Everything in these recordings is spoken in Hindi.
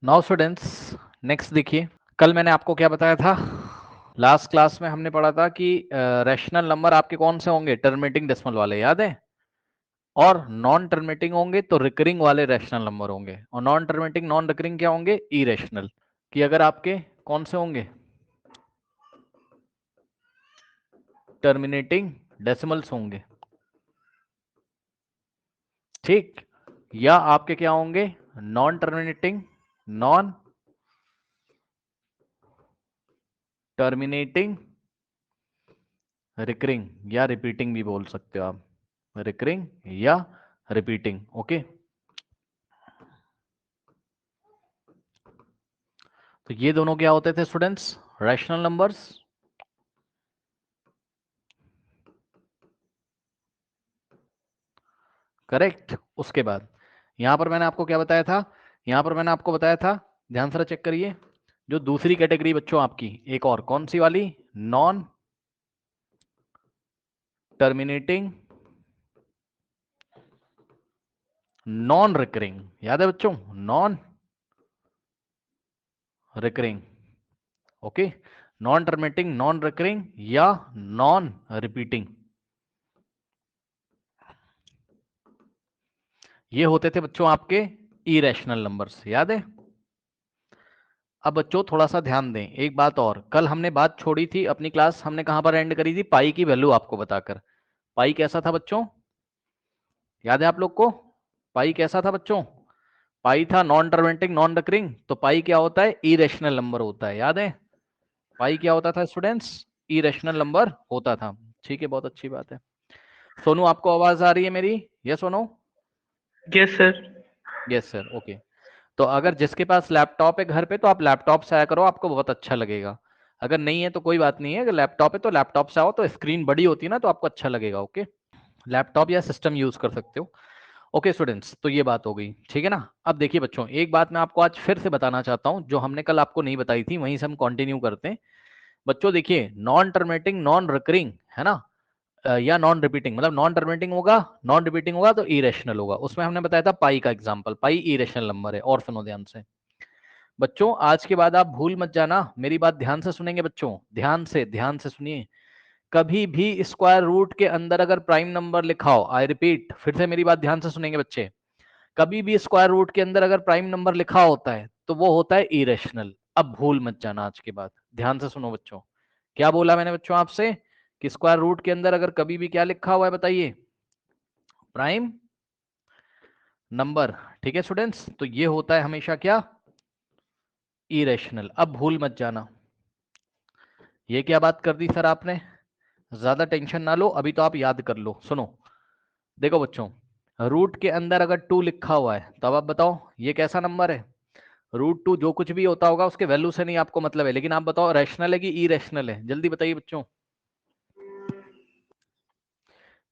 नाउ स्टूडेंट्स, नेक्स्ट देखिए। कल मैंने आपको क्या बताया था? लास्ट क्लास में हमने पढ़ा था कि रैशनल नंबर आपके कौन से होंगे? टर्मिनेटिंग डेसिमल वाले, याद है? और नॉन टर्मिनेटिंग होंगे तो रिकरिंग वाले रैशनल नंबर होंगे, और नॉन टर्मिनेटिंग नॉन रिकरिंग क्या होंगे? इरेशनल। कि अगर आपके कौन से होंगे? टर्मिनेटिंग डेसिमल्स होंगे, ठीक? या आपके क्या होंगे? Non terminating non terminating recurring, या रिपीटिंग भी बोल सकते हो आप, रिकरिंग या रिपीटिंग। ओके, तो ये दोनों क्या होते थे स्टूडेंट्स? Rational numbers. करेक्ट। उसके बाद यहां पर मैंने आपको क्या बताया था? यहां पर मैंने आपको बताया था, ध्यान से चेक करिए, जो दूसरी कैटेगरी बच्चों आपकी एक और कौन सी वाली? नॉन टर्मिनेटिंग नॉन रिकरिंग, याद है बच्चों? Non recurring. Okay, non terminating non recurring या नॉन रिपीटिंग, ये होते थे बच्चों आपके इरेशनल नंबर्स, याद है? अब बच्चों थोड़ा सा ध्यान दें, एक बात और, कल हमने बात छोड़ी थी, अपनी क्लास हमने कहां पर एंड करी थी? पाई की वैल्यू आपको बताकर। पाई कैसा था बच्चों? याद है आप लोग को? पाई कैसा था बच्चों? पाई था नॉन टर्मिनेटिंग नॉन रिकरिंग, तो पाई क्या होता है? इरेशनल नंबर होता है, याद है? पाई क्या होता था स्टूडेंट्स? इरेशनल नंबर होता था। ठीक है, बहुत अच्छी बात है। सोनू, आपको आवाज आ रही है मेरी? Yes Sonu? Yes sir. Yes sir, okay. तो अगर जिसके पास लैपटॉप है घर पे, तो आप लैपटॉप से आया करो, आपको बहुत अच्छा लगेगा। अगर नहीं है तो कोई बात नहीं है, अगर लैपटॉप है तो लैपटॉप से आओ, तो स्क्रीन बड़ी होती है ना, तो आपको अच्छा लगेगा। ओके, लैपटॉप या सिस्टम यूज कर सकते हो। ओके स्टूडेंट्स, तो ये बात हो गई, ठीक है ना? अब देखिए बच्चों, एक बात मैं आपको आज फिर से बताना चाहता हूं, जो हमने कल आपको नहीं बताई थी, वहीं से हम कंटिन्यू करते हैं। बच्चों देखिए, नॉन टर्मिनेटिंग नॉन रिकरिंग है ना, या नॉन रिपीटिंग, मतलब नॉन टर्मिनेटिंग होगा, नॉन रिपीटिंग होगा तो इरेशनल होगा। उसमें हमने बताया था पाई का एग्जांपल, पाई इरेशनल नंबर है। और सुनो ध्यान से बच्चों, आज के बाद आप भूल मत जाना, मेरी बात ध्यान से सुनेंगे बच्चों, ध्यान से सुनिए। कभी भी स्क्वायर रूट के अंदर अगर प्राइम नंबर लिखा हो, आई रिपीट, फिर से मेरी बात ध्यान से सुनेंगे बच्चे, कभी भी स्क्वायर रूट के अंदर अगर प्राइम नंबर लिखा होता है तो वो होता है इरेशनल। अब भूल मत जाना, आज के बाद ध्यान से सुनो बच्चों। क्या बोला मैंने बच्चों आपसे? कि स्क्वायर रूट के अंदर अगर कभी भी क्या लिखा हुआ है बताइए? Prime number. ठीक है स्टूडेंट्स, तो ये होता है हमेशा क्या? इरेशनल। अब भूल मत जाना। ये क्या बात कर दी सर आपने? ज्यादा टेंशन ना लो, अभी तो आप याद कर लो। सुनो, देखो बच्चों, रूट के अंदर अगर 2 लिखा हुआ है, तो अब आप बताओ ये कैसा नंबर है? √2 जो कुछ भी होता होगा उसके वैल्यू से नहीं आपको मतलब है, लेकिन आप बताओ रैशनल है कि इरेशनल है? जल्दी बताइए बच्चों।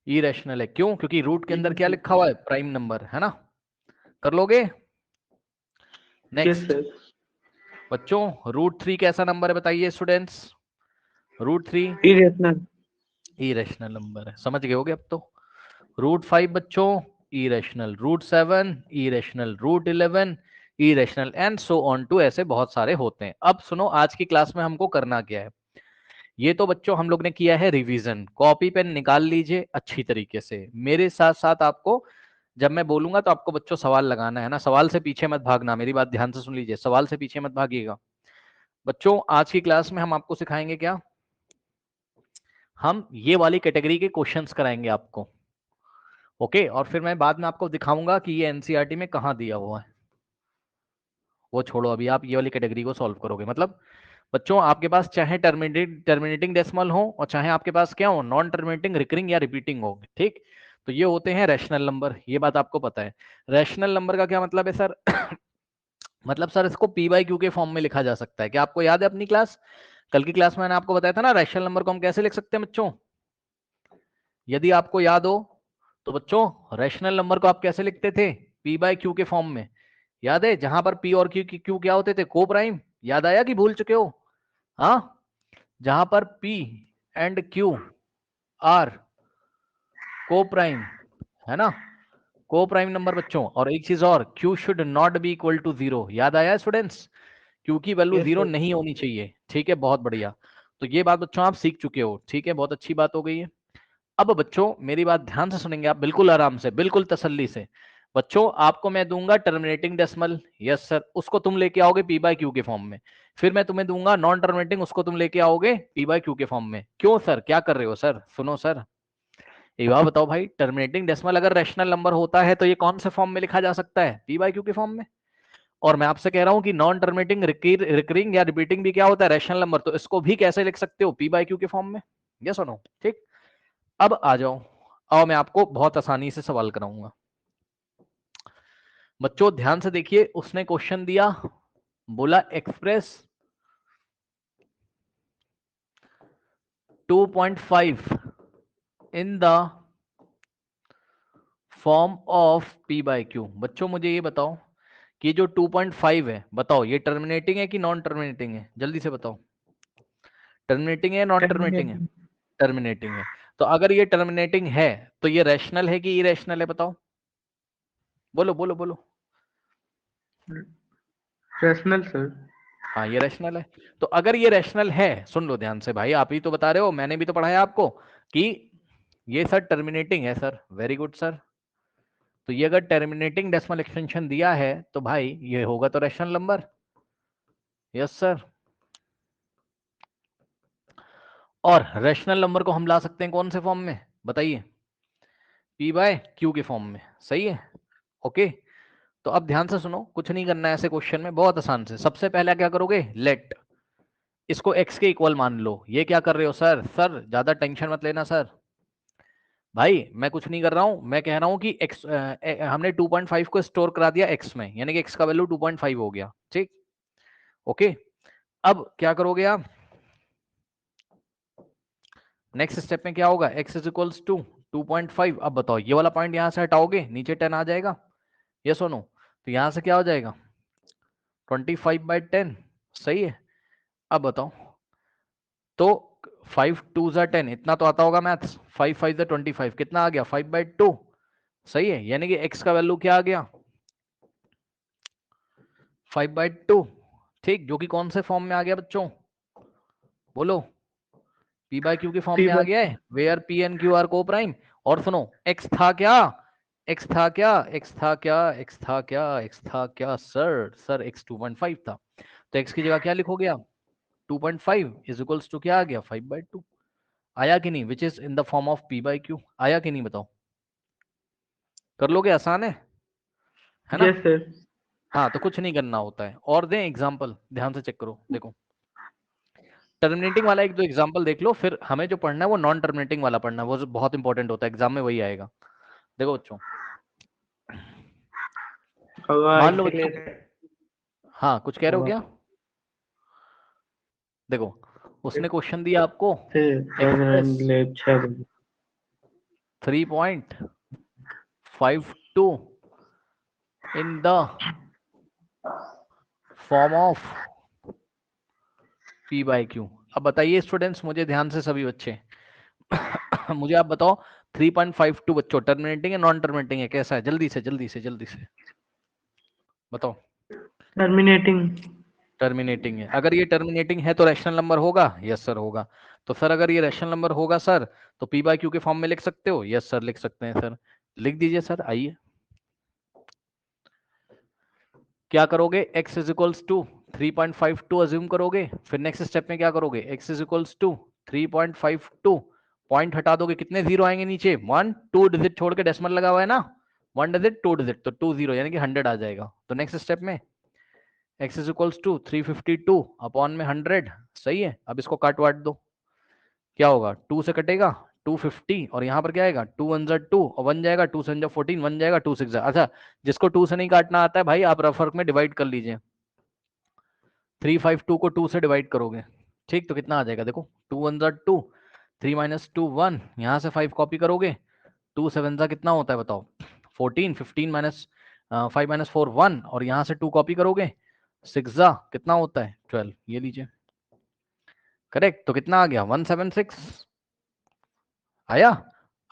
इरेशनल है, क्यों? क्योंकि रूट के अंदर क्या लिखा हुआ है? प्राइम नंबर, है ना? कर लोगे? Yes next sir. बच्चों, √3 कैसा नंबर है बताइए स्टूडेंट्स? √3 इरेशनल। इरेशनल नंबर है, समझ गए होगे अब तो। √5 बच्चों irrational, √7 irrational, √11 irrational, and so on too, ऐसे बहुत सारे होते हैं। अब सुनो, आज की क्लास में हमको करना क्या है? ये तो बच्चों हम लोग ने किया है रिवीजन, कॉपी पेन निकाल लीजिए अच्छी तरीके से, मेरे साथ साथ आपको जब मैं बोलूंगा तो आपको बच्चों सवाल लगाना है ना, सवाल से पीछे मत भागना, मेरी बात ध्यान से सुन लीजिए, सवाल से पीछे मत भागिएगा। बच्चों आज की क्लास में हम आपको सिखाएंगे क्या? हम ये वाली कैटेगरी के क्वेश्चंस कराएंगे आपको। ओके, और फिर मैं बाद में आपको दिखाऊंगा कि ये एनसीईआरटी में कहाँ दिया हुआ है। वो छोड़ो, अभी आप ये वाली कैटेगरी को सॉल्व करोगे। मतलब बच्चों आपके पास चाहे टर्मिनेटिंग डेसिमल हो, और चाहे आपके पास क्या हो? नॉन टर्मिनेटिंग रिकरिंग या रिपीटिंग हो, ठीक? तो ये होते हैं रैशनल नंबर, ये बात आपको पता है। रैशनल नंबर का क्या मतलब है सर? मतलब सर इसको पी बाई क्यू के फॉर्म में लिखा जा सकता है। क्या आपको याद है अपनी क्लास, कल की क्लास में मैंने आपको बताया था ना, रैशनल नंबर को हम कैसे लिख सकते हैं बच्चों? यदि आपको याद हो तो बच्चों, रैशनल नंबर को आप कैसे लिखते थे? पी बाई क्यू के फॉर्म में। याद है? जहां पर पी और क्यू क्या होते थे? को प्राइम। याद आया कि भूल चुके हो? हाँ, जहां पर पी एंड क्यू आर को प्राइम, है ना? को प्राइम नंबर बच्चों। और एक चीज और, Q should not be equal to 0। याद आया स्टूडेंट्स? Q की वैल्यू यस 0 सर। नहीं होनी चाहिए। ठीक है, बहुत बढ़िया। तो ये बात बच्चों आप सीख चुके हो। ठीक है, बहुत अच्छी बात हो गई है। अब बच्चों मेरी बात ध्यान से सुनेंगे आप, बिल्कुल आराम से, बिल्कुल तसल्ली से। बच्चों आपको मैं दूंगा टर्मिनेटिंग डेसिमल, यस सर, उसको तुम लेके आओगे पी बाय क्यू के फॉर्म में। फिर मैं तुम्हें दूंगा नॉन टर्मिनेटिंग, उसको तुम लेके आओगे पी बाय क्यू के फॉर्म में। क्यों सर, क्या कर रहे हो सर? सुनो सर, एक बात बताओ भाई, टर्मिनेटिंग डेसिमल अगर रैशनल नंबर होता है तो ये कौन से फॉर्म में लिखा जा सकता है? पी बाय क्यू के फॉर्म में। और मैं आपसे कह रहा हूं कि नॉन टर्मिनेटिंग रिकरिंग या रिपीटिंग भी क्या होता है? Rational number. तो इसको भी कैसे लिख सकते हो? पी बाय क्यू के फॉर्म में। यस और नो? ठीक। अब आ जाओ, और मैं आपको बहुत आसानी से सवाल कराऊंगा। बच्चों ध्यान से देखिए, उसने क्वेश्चन दिया, बोला express 2.5 in the form of p by q. बच्चों मुझे ये बताओ कि जो 2.5 है, बताओ ये टर्मिनेटिंग है कि नॉन टर्मिनेटिंग है? जल्दी से बताओ, टर्मिनेटिंग है नॉन टर्मिनेटिंग है? टर्मिनेटिंग। टर्मिनेटिंग है। तो अगर ये टर्मिनेटिंग है तो ये रैशनल है कि इरेशनल है? बताओ, बोलो बोलो बोलो। Rational sir. हाँ ये रैशनल है। तो अगर ये रैशनल है, सुन लो ध्यान से भाई, आप ही तो बता रहे हो, मैंने भी तो पढ़ाया आपको कि ये सर टर्मिनेटिंग है सर। Very good sir. तो ये अगर टर्मिनेटिंग डेसिमल एक्सटेंशन दिया है तो भाई ये होगा तो रैशनल नंबर। Yes sir. और रैशनल नंबर को हम ला सकते हैं कौन से फॉर्म में? बताइए, पी बाय क्यू के फॉर्म में। सही है, ओके। तो अब ध्यान से सुनो, कुछ नहीं करना है ऐसे क्वेश्चन में, बहुत आसान से। सबसे पहले क्या करोगे? लेट इसको x के इक्वल मान लो। ये क्या कर रहे हो सर? सर ज्यादा टेंशन मत लेना सर। भाई मैं कुछ नहीं कर रहा हूं, मैं कह रहा हूं कि x हमने 2.5 को स्टोर करा दिया x में, यानी कि x का वैल्यू 2.5 हो गया। ठीक, ओके। अब क्या करोगे आप? नेक्स्ट स्टेप में क्या होगा? x is equals to 2.5। अब बताओ ये वाला पॉइंट यहां से हटाओगे, नीचे 10 आ जाएगा। यस और नो? तो यहां से क्या हो जाएगा? 25/10। सही है। अब बताओ, तो 5 2 जा 10, इतना तो आता होगा मैथ्स। 5 5 जा 25, कितना आ गया? 5/2। सही है, यानी कि x का वैल्यू क्या आ गया? 5/2। ठीक, जो कि कौन से फॉर्म में आ गया बच्चों? बोलो, p बाय क्यू के फॉर्म पी में आ बाय। गया है, where p and q are coprime. और सुनो, x था क्या? x था क्या? x था क्या? x था क्या? x था क्या सर? सर x 2.5 था। तो x की जगह क्या लिखोगे आप? 2.5 इज इक्वल्स टू क्या आ गया? 5/2। आया कि नहीं? Which is in the form of p by q. आया कि नहीं बताओ? कर लोगे? आसान है ना? Yes sir. हाँ, तो कुछ नहीं करना होता है। और दें एग्जाम्पल, ध्यान से चेक करो। देखो टर्मिनेटिंग वाला एक दो एग्जाम्पल देख लो, फिर हमें जो पढ़ना है वो नॉन टर्मिनेटिंग वाला पढ़ना है, वो बहुत इंपॉर्टेंट होता है, एग्जाम में वही आएगा। देखो बच्चों, मान लो बच्चों, हाँ कुछ कह रहे हो क्या? देखो उसने क्वेश्चन दिया आपको, express 3.52 in the form of p by q. अब बताइए स्टूडेंट्स, मुझे ध्यान से सभी बच्चे मुझे आप बताओ 3.52 बच्चों टर्मिनेटिंग है नॉन टर्मिनेटिंग है? कैसा है? जल्दी से जल्दी से जल्दी से बताओ। टर्मिनेटिंग। टर्मिनेटिंग है। अगर ये टर्मिनेटिंग है तो रैशनल नंबर होगा? यस सर होगा। तो सर अगर ये रैशनल नंबर होगा सर, तो पी बाय क्यू के फॉर्म में लिख सकते हो? यस सर लिख सकते हैं सर। लिख दीजिए सर, आइए। क्या करोगे? x is equals to 3.52 assume करोगे, फिर नेक्स्ट स्टेप में क्या करोगे? x is equals to 3.52, point हटा दोगे, कितने जीरो आएंगे नीचे? 1 2 डिजिट छोड़ के डेसिमल लगा हुआ है ना, 1 डिजिट 2 डिजिट, तो 2 0 यानी कि 100 आ जाएगा। तो नेक्स्ट स्टेप में x is equals to 352 upon में 100। सही है, अब इसको काट वाट दो, क्या होगा? 2 से कटेगा 250, और यहाँ पर क्या आएगा? 2 1 जा 2 और 1 जाएगा, 2 7 जा 14, 1 जाएगा, 2 6 जा। अच्छा, जिसको 2 से नहीं काटना आता है भाई, आप रफ वर्क में डिवाइड कर लीजिए। 352 को 2 से डिवाइड करोगे, ठीक, तो कितना आ जाएगा? देखो 2 1 जा 2, 3 माइनस 2 1, यहाँ से 5 कॉपी करोगे, 2 7 जा कितना होता है बताओ? 14, 15 माइनस 5 माइनस 4 1, और यहाँ से 2 कॉपी करोगे, 6 जा कितना होता है? 12। ये लीजिए, करेक्ट। तो कितना आ गया? 176 आया।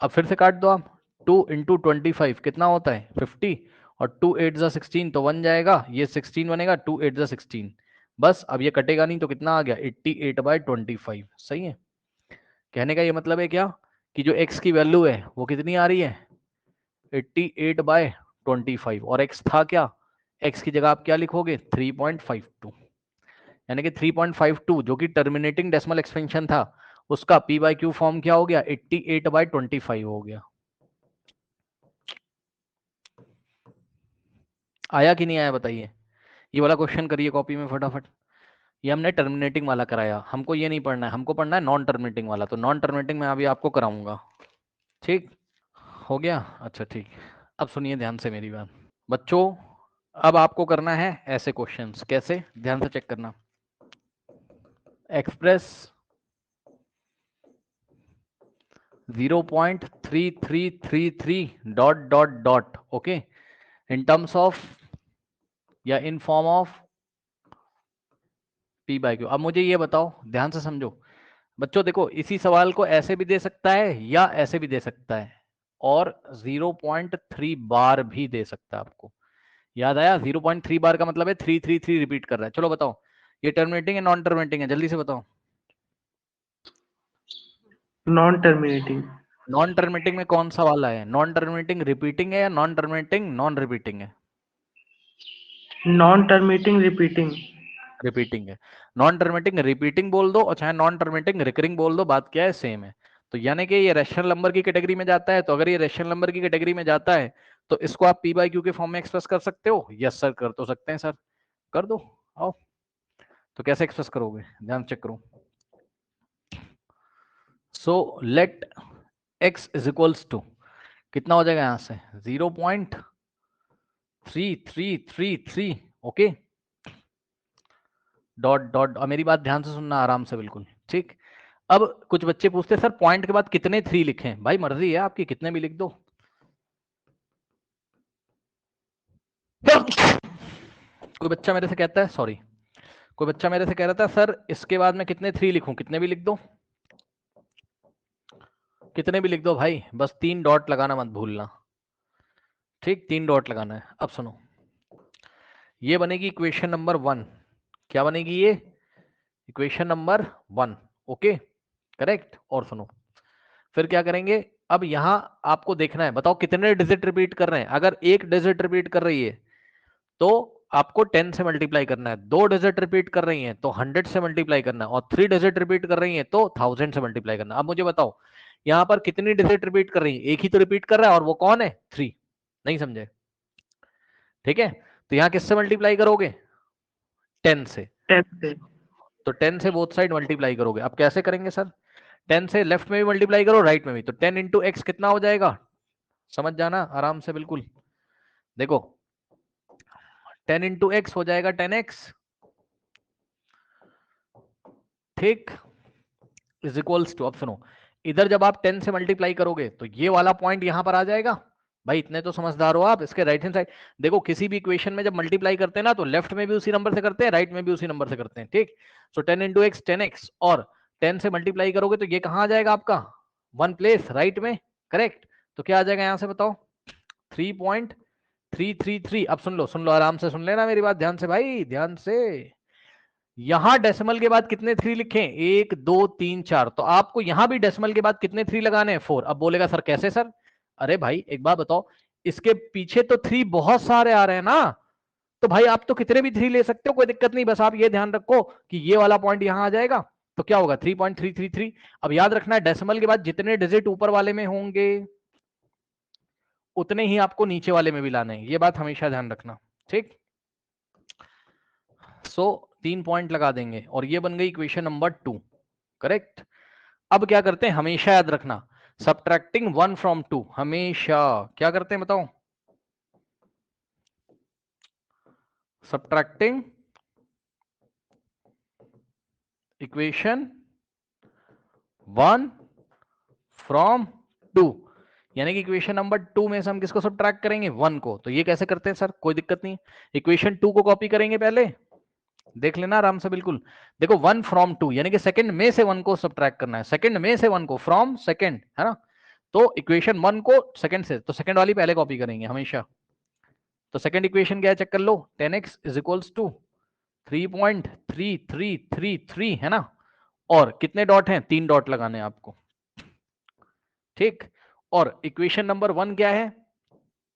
अब फिर से काट दो आप, 2 इंटू 25 कितना होता है 50, और 2 8 जा 16 तो 1 जाएगा, ये 16 बनेगा, 2 8 जा 16, बस अब ये कटेगा नहीं तो कितना आ गया 88/25। सही है। कहने का ये मतलब है क्या कि जो x की वैल्यू है वो कितनी आ रही है 88/25, और x था क्या, x की जगह आप क्या लिखोगे 3.52, यानी कि 3.52 जो कि टर्मिनेटिंग डेसिमल एक्सपेंशन था उसका p बाई क्यू फॉर्म क्या हो गया 88/25 हो गया। आया कि नहीं आया बताइए। ये वाला क्वेश्चन करिए कॉपी में फटाफट। ये हमने टर्मिनेटिंग वाला कराया, हमको ये नहीं पढ़ना है, हमको पढ़ना है नॉन टर्मिनेटिंग वाला, तो नॉन टर्मिनेटिंग में अभी आपको कराऊंगा। ठीक हो गया, अच्छा ठीक। अब सुनिए ध्यान से मेरी बात बच्चों, अब आपको करना है ऐसे क्वेश्चंस, कैसे ध्यान से चेक करना। Express 0.3333 dot dot dot okay in terms of या in form of p by Q. अब मुझे ये बताओ, ध्यान से समझो बच्चों, देखो इसी सवाल को ऐसे भी दे सकता है या ऐसे भी दे सकता है, और 0.3 बार भी दे सकता है आपको। याद आया 0.3 बार का मतलब है 333 रिपीट कर रहा है। चलो बताओ ये टर्मिनेटिंग है नॉन टर्मिनेटिंग है, जल्दी से बताओ। Non terminating. नॉन टर्मिनेटिंग में कौन सा वाला है, नॉन टर्मिनेटिंग रिपीटिंग है या नॉन टर्मिनेटिंग नॉन रिपीटिंग है? Non terminating repeating. रिपीटिंग है। नॉन टर्मिनेटिंग रिपीटिंग बोल दो और चाहे नॉन टर्मिनेटिंग रिकरिंग बोल दो, बात क्या है सेम है। तो यानी कि ये रैशनल नंबर की कैटेगरी में जाता है, तो अगर ये रैशनल नंबर की कैटेगरी में जाता है तो इसको आप p बाई क्यू के फॉर्म में एक्सप्रेस कर सकते हो। यस सर कर तो सकते हैं सर, कर दो आओ। तो कैसे एक्सप्रेस करोगे ध्यान चेक करो। So let x is equals to कितना हो जाएगा यहां से 0.3333 ओके डॉट डॉट। मेरी बात ध्यान से सुनना आराम से बिल्कुल ठीक। अब कुछ बच्चे पूछते हैं सर पॉइंट के बाद कितने 3 लिखें, भाई मर्जी है आपकी कितने भी लिख दो। कोई बच्चा मेरे से कहता है सॉरी, कोई बच्चा मेरे से कह रहा था सर इसके बाद मैं कितने 3 लिखूं, कितने भी लिख दो, कितने भी लिख दो भाई, बस 3 डॉट लगाना मत भूलना। ठीक 3 डॉट लगाना है। अब सुनो ये बनेगी इक्वेशन नंबर 1। क्या बनेगी ये इक्वेशन नंबर 1 ओके करेक्ट। और सुनो फिर क्या करेंगे, अब यहां आपको देखना है बताओ कितने डिजिट रिपीट कर रहे हैं। अगर एक डिजिट रिपीट कर रही है तो आपको 10 से मल्टीप्लाई करना है, 2 डिजिट रिपीट कर रही हैं तो 100 से मल्टीप्लाई करना है, और 3 डिजिट रिपीट कर रही हैं तो 1000 से मल्टीप्लाई करना है। अब मुझे बताओ यहां पर कितनी डिजिट रिपीट कर रही है, एक ही तो रिपीट कर रहा है और वो कौन है 3। नहीं समझे, ठीक है। तो यहां किससे मल्टीप्लाई करोगे 10 से, 10 से। तो 10 से बोथ साइड मल्टीप्लाई करोगे। अब कैसे करेंगे सर 10 से लेफ्ट में भी मल्टीप्लाई करो राइट में भी, तो 10 इंटू एक्स कितना हो जाएगा, समझ जाना आराम से बिल्कुल। देखो 10 इंटू एक्स हो जाएगा 10x ठीक इज इक्वल्स टू। अब सुनो इधर जब आप 10 से मल्टीप्लाई करोगे तो ये वाला पॉइंट यहां पर आ जाएगा। भाई इतने तो समझदार हो आप, इसके राइट हैंड साइड देखो, किसी भी इक्वेशन में जब मल्टीप्लाई करते हैं ना तो लेफ्ट में भी उसी नंबर से करते हैं राइट में भी उसी नंबर से करते हैं ठीक। सो 10 इंटू एक्स 10x, और 10 से मल्टीप्लाई करोगे तो ये कहां आ जाएगा आपका 1 प्लेस राइट में करेक्ट। तो क्या आ जाएगा यहां से बताओ 3.333। अब सुन लो आराम से सुन लेना मेरी बात ध्यान से भाई ध्यान से। यहां डेसिमल के बाद कितने 3 लिखें 1 2 3 4, तो आपको यहां भी डेसिमल के बाद कितने 3 लगाने हैं 4। अब बोलेगा सर कैसे सर, अरे भाई एक बात बताओ इसके पीछे तो 3 बहुत सारे आ रहे हैं ना, तो भाई आप तो कितने भी 3 ले सकते हो कोई दिक्कत नहीं, बस आप ये ध्यान रखो कि ये वाला पॉइंट यहां आ जाएगा। तो क्या होगा 3.333। अब याद रखना है डेसिमल के बाद जितने डिजिट ऊपर वाले में होंगे उतने ही आपको नीचे वाले में भी लाने हैं, ये बात हमेशा ध्यान रखना ठीक। सो 3 पॉइंट लगा देंगे और ये बन गई इक्वेशन नंबर 2 करेक्ट। अब क्या करते हैं हमेशा याद रखना सब्ट्रैक्टिंग 1 फ्रॉम 2, हमेशा क्या करते हैं बताओ सब्ट्रैक्टिंग इक्वेशन 1 फ्रॉम 2, यानी कि इक्वेशन नंबर 2 में से हम किसको सब्ट्रैक्ट करेंगे 1 को। तो ये कैसे करते हैं सर, कोई दिक्कत नहीं, इक्वेशन 2 को कॉपी करेंगे पहले, देख लेना आराम से बिल्कुल। देखो 1 फ्रॉम 2 यानी कि सेकंड में से 1 को सब्ट्रैक्ट करना है, सेकंड में से 1 को फ्रॉम सेकंड है ना। तो इक्वेशन 1 को सेकंड से, तो सेकंड वाली पहले कॉपी करेंगे हमेशा। तो सेकंड इक्वेशन क्या है, चेक कर लो, 10x इज इक्वल्स टू 3.3333 है ना, और कितने डॉट हैं, 3 डॉट लगाने हैं आपको, ठीक। और इक्वेशन नंबर 1 क्या है,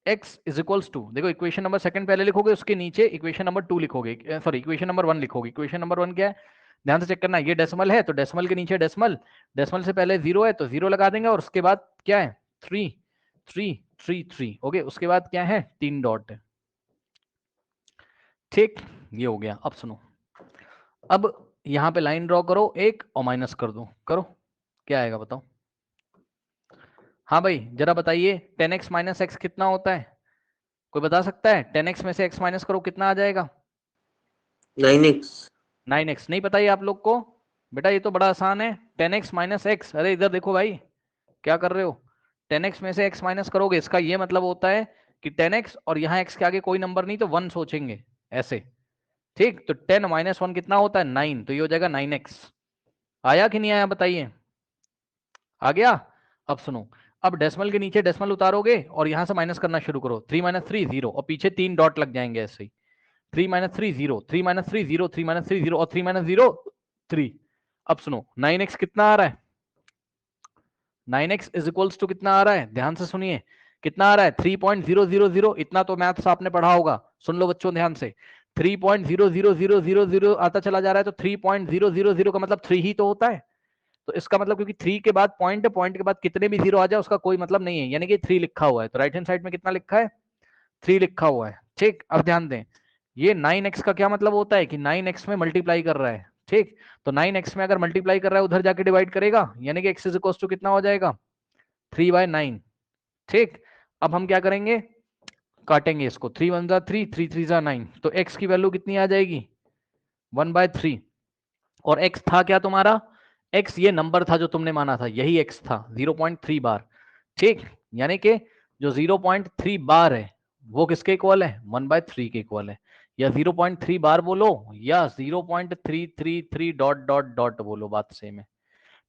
x इज इक्वल्स टू, देखो इक्वेशन नंबर सेकंड पहले लिखोगे, उसके नीचे इक्वेशन नंबर 2 लिखोगे, सॉरी इक्वेशन नंबर 1 लिखोगे। इक्वेशन नंबर 1 क्या है, ध्यान से चेक करना, ये डेसिमल है तो डेसिमल के नीचे डेसिमल, डेसिमल से पहले 0 है तो 0 लगा देंगे, और उसके बाद क्या है 3 ओके, उसके बाद क्या है 3 डॉट है, ठीक। ये हो गया। अब सुनो, अब यहां पे लाइन ड्रॉ करो एक और माइनस कर दो, करो, क्या आएगा बताओ। हाँ भाई जरा बताइए, 10x माइनस एक्स कितना होता है, कोई बता सकता है, 10x में से x माइनस करो कितना आ जाएगा, 9x। 9x नहीं पता ये आप लोग को, बेटा ये तो बड़ा आसान है, 10x माइनस एक्स, अरे इधर देखो भाई, क्या कर रहे हो, 10x में से x माइनस करोगे, इसका ये मतलब होता है कि 10x और यहाँ x के आगे कोई नंबर नहीं तो 1 सोचेंगे ऐसे, ठीक। तो 10 माइनस 1 कितना होता है 9, तो ये हो जाएगा 9x। आया कि नहीं आया बताइए, आ गया। अब सुनो, अब डेसिमल के नीचे डेसिमल उतारोगे और यहां से माइनस करना शुरू करो, 3 माइनस 3 0, और पीछे 3 डॉट लग जाएंगे ऐसे ही, 3 माइनस 3 0, 3 माइनस 3 0, 3 माइनस 3 0, और 3 माइनस 0 3। अब सुनो 9x कितना आ रहा है, 9x इज इक्वल्स टू कितना आ रहा है, ध्यान से सुनिए, कितना आ रहा है 3.000, इतना तो मैथ्स आपने पढ़ा होगा, सुन लो बच्चों ध्यान से, 3.00000 आता चला जा रहा है, तो 3.000 का मतलब 3 ही तो होता है, तो इसका मतलब क्योंकि 3 के बाद पॉइंट है, पॉइंट के बाद कितने भी 0 आ जाए उसका कोई मतलब नहीं है, यानी कि 3 लिखा हुआ है, तो राइट हैंड साइड में कितना लिखा है 3 लिखा हुआ है, ठीक। अब ध्यान दें, ये 9x का क्या मतलब होता है कि 9x में मल्टीप्लाई कर रहा है, ठीक। तो 9x में अगर मल्टीप्लाई कर रहा है उधर जाके डिवाइड करेगा, यानी कि x इज इक्वल टू कितना हो जाएगा 3/9, ठीक। अब हम क्या करेंगे, काटेंगे इसको, 3 1 जा 3, 3 3 जा 9, तो x की वैल्यू कितनी आ जाएगी 1/3, और x था क्या तुम्हारा, x ये नंबर था जो तुमने माना था, यही x था 0.3 बार, ठीक। यानी कि जो 0.3 बार है वो किसके इक्वल है 1/3 के इक्वल है, या 0.3 बार बोलो या 0.333 डॉट डॉट डॉट बोलो, बात सेम है।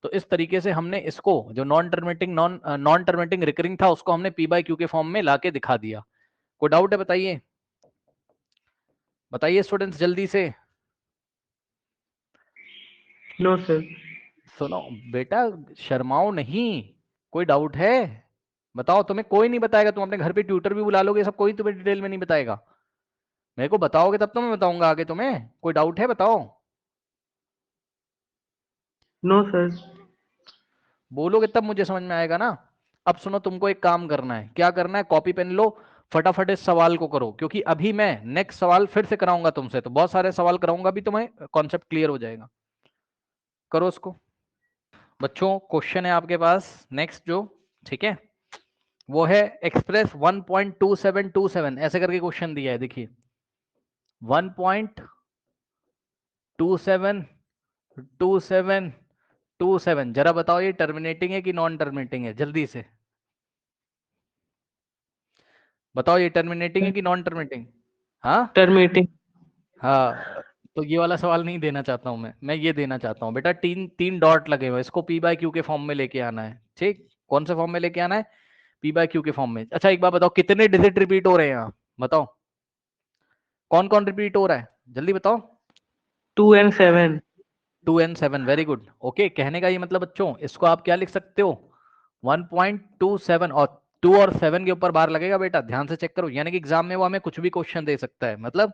तो इस तरीके से हमने इसको जो नॉन टर्मिनेटिंग रिकरिंग था उसको हमने p बाय क्यू के फॉर्म में लाके दिखा दिया। कोई डाउट है बताइए, बताइए स्टूडेंट्स जल्दी से। No sir. सुनो बेटा, शर्माओ नहीं, कोई डाउट है बताओ, तुम्हें कोई नहीं बताएगा, तुम अपने घर पे ट्यूटर भी बुला लोगे सब, कोई तुम्हें डिटेल में नहीं बताएगा, मेरे को बताओगे तब तो मैं बताऊंगा आगे तुम्हें। कोई डाउट है बताओ, नो सर। बोलोगे तब मुझे समझ में आएगा ना। अब सुनो, तुमको एक काम करना है, क्या करना है, कॉपी पेन लो, फटाफट इस सवाल को करो, क्योंकि अभी मैं नेक्स्ट सवाल फिर से कराऊंगा तुमसे, तो बहुत सारे सवाल कराऊंगा भी, तुम्हें कॉन्सेप्ट क्लियर हो जाएगा। करो उसको बच्चों, क्वेश्चन है आपके पास नेक्स्ट जो, ठीक है, वो है एक्सप्रेस 1.2727, ऐसे करके क्वेश्चन दिया है, देखिए 1.272727, जरा बताओ ये टर्मिनेटिंग है कि नॉन टर्मिनेटिंग है, जल्दी से बताओ, ये टर्मिनेटिंग है कि नॉन टर्मिनेटिंग। हाँ टर्मिनेटिंग। हाँ, तो ये वाला सवाल नहीं देना चाहता हूं मैं ये देना चाहता हूँ बेटा, 3 डॉट लगे हुए, इसको p बाय क्यू के फॉर्म में लेके आना है, ठीक। कौन से फॉर्म में लेके आना है, p बाय क्यू के फॉर्म में। अच्छा एक बात बताओ, कितने डिजिट रिपीट हो रहे हैं यहाँ, बताओ कौन कौन रिपीट हो रहा है, जल्दी बताओ। 2 and 7। 2 and 7, very good, okay. कहने का ये मतलब बच्चों, इसको आप क्या लिख सकते हो 1.27, और 2 और 7 के ऊपर बार लगेगा बेटा, ध्यान से चेक करो, यानी कि एग्जाम में वो हमें कुछ भी क्वेश्चन दे सकता है, मतलब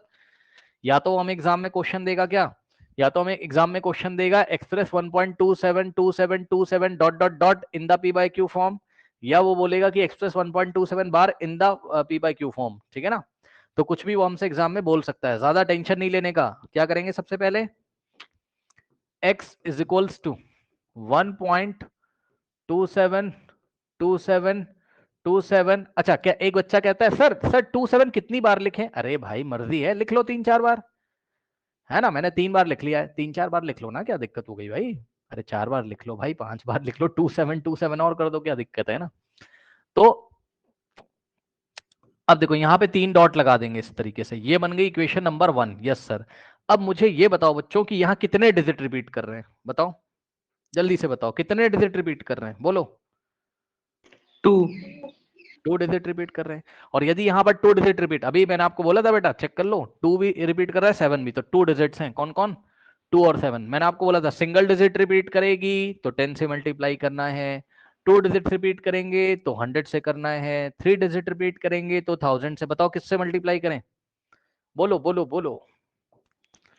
या तो हमें एग्जाम में क्वेश्चन देगा क्या, या तो हमें एग्जाम में क्वेश्चन देगा express 1.272727 dot dot dot in the p by q form, या वो बोलेगा कि express 1.27 bar in the p by q form, ठीक है ना। तो कुछ भी वो हमसे एग्जाम में बोल सकता है, ज्यादा टेंशन नहीं लेने का। क्या करेंगे सबसे पहले, x इज इक्वल्स टू 1.272727। अच्छा क्या एक बच्चा कहता है सर सर 27 कितनी बार लिखें, अरे भाई मर्जी है, लिख लो 3 4 बार, है ना, मैंने 3 बार लिख लिया है, 3 4 बार लिख लो ना, क्या दिक्कत हो गई भाई, अरे 4 बार लिख लो भाई, 5 बार लिख लो, 2727 और कर दो, क्या दिक्कत है ना। तो अब देखो यहाँ पे 3 डॉट लगा देंगे इस तरीके से, ये बन गई इक्वेशन नंबर 1, यस सर। अब मुझे ये बताओ बच्चों कि यहाँ कितने डिजिट रिपीट कर रहे हैं, बताओ जल्दी से बताओ, कितने डिजिट रिपीट कर रहे हैं, बोलो 2 2 डिजिट रिपीट कर रहे हैं। और यदि यहाँ पर 2 डिजिट रिपीट, अभी मैंने आपको बोला था बेटा चेक कर लो, 2 भी रिपीट कर रहा है 7 भी, तो 2 डिजिट्स हैं कौन कौन, 2 और 7। मैंने आपको बोला था सिंगल डिजिट रिपीट करेगी तो 10 से मल्टीप्लाई करना है, 2 डिजिट रिपीट करेंगे तो 100 से करना है, 3 डिजिट रिपीट करेंगे तो 1000 से। बताओ किससे मल्टीप्लाई करें, बोलो बोलो बोलो।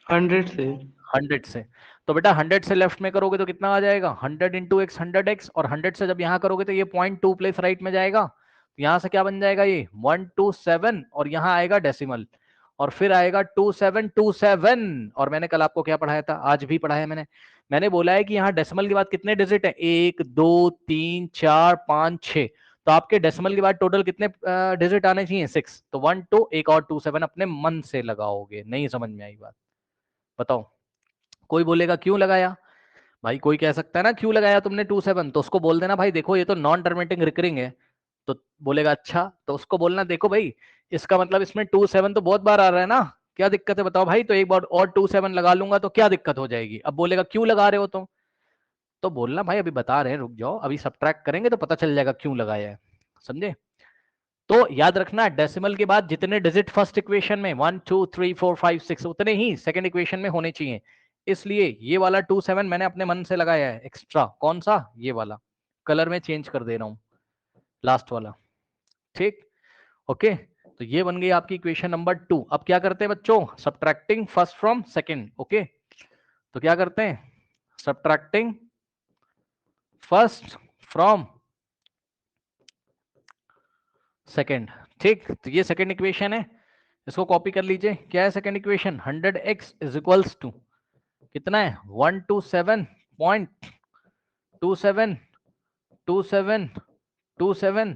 100 से 100 से। तो बेटा 100 से लेफ्ट में करोगे तो कितना आ जाएगा, 100 इंटू एक्स 100x, और 100 से जब यहाँ करोगे तो ये 0.2 प्लेस राइट में जाएगा, तो यहाँ से क्या बन जाएगा ये 127, और यहाँ आएगा डेसिमल, और फिर आएगा 2727। और मैंने कल आपको क्या पढ़ाया था, आज भी पढ़ाया मैंने बोला है कि यहाँ डेसिमल के बाद कितने डिजिट है, 1 2 3 4 5 6, तो आपके डेसिमल के बाद टोटल कितने डिजिट आने चाहिए, 6। तो 1 2 एक और 27 अपने मन से लगाओगे। नहीं समझ में आई बात, बताओ। कोई बोलेगा क्यों लगाया, भाई कोई कह सकता है ना क्यों लगाया तुमने 27, तो उसको बोल देना भाई देखो ये तो नॉन टर्मिनेटिंग रिकरिंग है। तो बोलेगा अच्छा, तो उसको बोलना देखो भाई इसका मतलब इसमें 27 तो बहुत बार आ रहा है ना, क्या दिक्कत है बताओ भाई, तो एक बार और 27 लगा लूंगा तो क्या दिक्कत हो जाएगी। अब बोलेगा क्यों लगा रहे हो तुम, तो बोलना भाई अभी बता रहे हैं रुक जाओ, अभी सब्ट्रैक्ट करेंगे तो पता चल जाएगा क्यों लगाया है, समझे। तो याद रखना डेसिमल के बाद जितने डिजिट फर्स्ट इक्वेशन में 1 2 3 4 5 6 उतने ही सेकंड इक्वेशन में होने चाहिए। इसलिए ये वाला 27 मैंने अपने मन से लगाया है एक्स्ट्रा, कौन सा, ये वाला, कलर में चेंज कर दे रहा हूं, लास्ट वाला, ठीक। ओके, तो ये बन गई आपकी इक्वेशन नंबर 2। अब क्या करते हैं बच्चों, subtracting first from second. Okay, तो क्या करते हैं, सब्ट्रैक्टिंग फर्स्ट फ्रॉम सेकंड, ठीक। तो ये सेकंड इक्वेशन है, इसको कॉपी कर लीजिए। क्या है second equation, 100x is equals to कितना है, 127.272727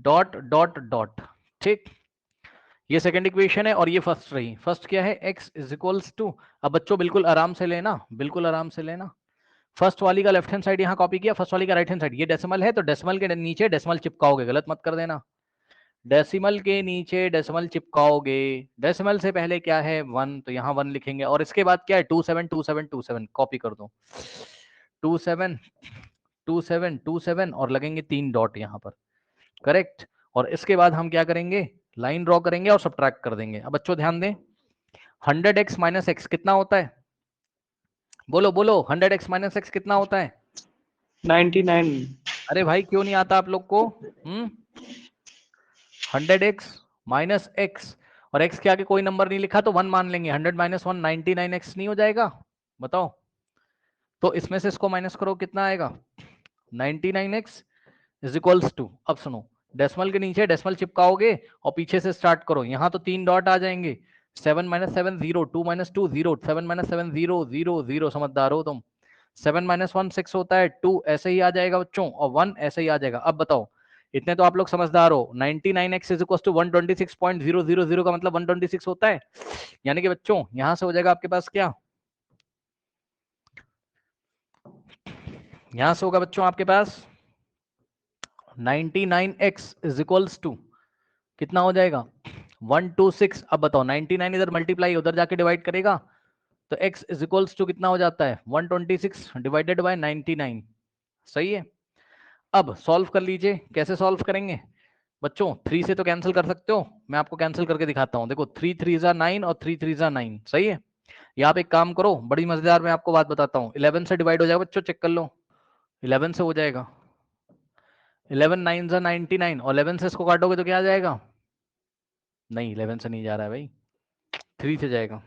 डॉट डॉट डॉट, ठीक। ये सेकंड इक्वेशन है और ये फर्स्ट रही। फर्स्ट क्या है, x इज इक्वल्स टू, अब बच्चों बिल्कुल आराम से लेना, बिल्कुल आराम से लेना। फर्स्ट वाली का लेफ्ट हैंड साइड यहाँ कॉपी किया, फर्स्ट वाली का राइट हैंड साइड, ये डेसिमल है तो डेसिमल के नीचे डेसिमल चिपकाओगे, गलत मत कर देना। डेसिमल के नीचे डेसिमल चिपकाओगे, डेसिमल से पहले क्या है 1, तो यहाँ 1 लिखेंगे, और इसके बाद क्या है 272727, कॉपी कर दो 272727 और लगेंगे 3 डॉट यहाँ पर, करेक्ट। और इसके बाद हम क्या करेंगे, लाइन ड्रॉ करेंगे और सब्ट्रैक्ट कर देंगे। अब बच्चों ध्यान दें, 100x माइनस एक्स कितना होता है, बोलो बोलो, 100x माइनस एक्स कितना होता है। 99 अरे भाई क्यों नहीं आता आप लोग को, 100x माइनस एक्स, और x के आगे कोई नंबर नहीं लिखा तो 1 मान लेंगे, 100 माइनस 1 99x नहीं हो जाएगा, बताओ। तो इसमें से इसको माइनस करो कितना आएगा, 99x इज इक्वल्स टू, अब सुनो, डेसिमल के नीचे डेसिमल चिपकाओगे और पीछे से स्टार्ट करो, यहाँ तो 3 डॉट आ जाएंगे, 7 माइनस 7 0, 2 माइनस 2 0, 7 माइनस 7 0 0 0, समझदार हो तुम। 7 माइनस 1 6 होता है, 2 ऐसे ही आ जाएगा बच्चों, और 1 ऐसे ही आ जाएगा। अब बताओ, इतने तो आप लोग समझदार हो, 99x इज इक्वल टू 126.000 का मतलब 126 होता है, यानी कि बच्चों यहां से हो जाएगा आपके पास क्या, यहां से होगा बच्चों आपके पास 99x इज इक्वल्स टू कितना हो जाएगा 126। अब बताओ 99 इधर मल्टीप्लाई उधर जाके डिवाइड करेगा तो x इज इक्वल्स टू कितना हो जाता है 126 डिवाइडेड बाय 99, सही है। अब सॉल्व कर लीजिए, कैसे सॉल्व करेंगे बच्चों, 3 से तो कैंसिल कर सकते हो, मैं आपको कैंसिल करके दिखाता हूं, देखो 3 3 जा 9 और 3 3 जा 9, सही है। या आप एक काम करो, बड़ी मजेदार मैं आपको बात बताता हूँ, 11 से डिवाइड हो जाएगा बच्चों, चेक कर लो, 11 से हो जाएगा, 11 9 जा 99, और 11 से इसको काटोगे तो क्या आ जाएगा, नहीं 11 से नहीं जा रहा है भाई, 3 से जाएगा,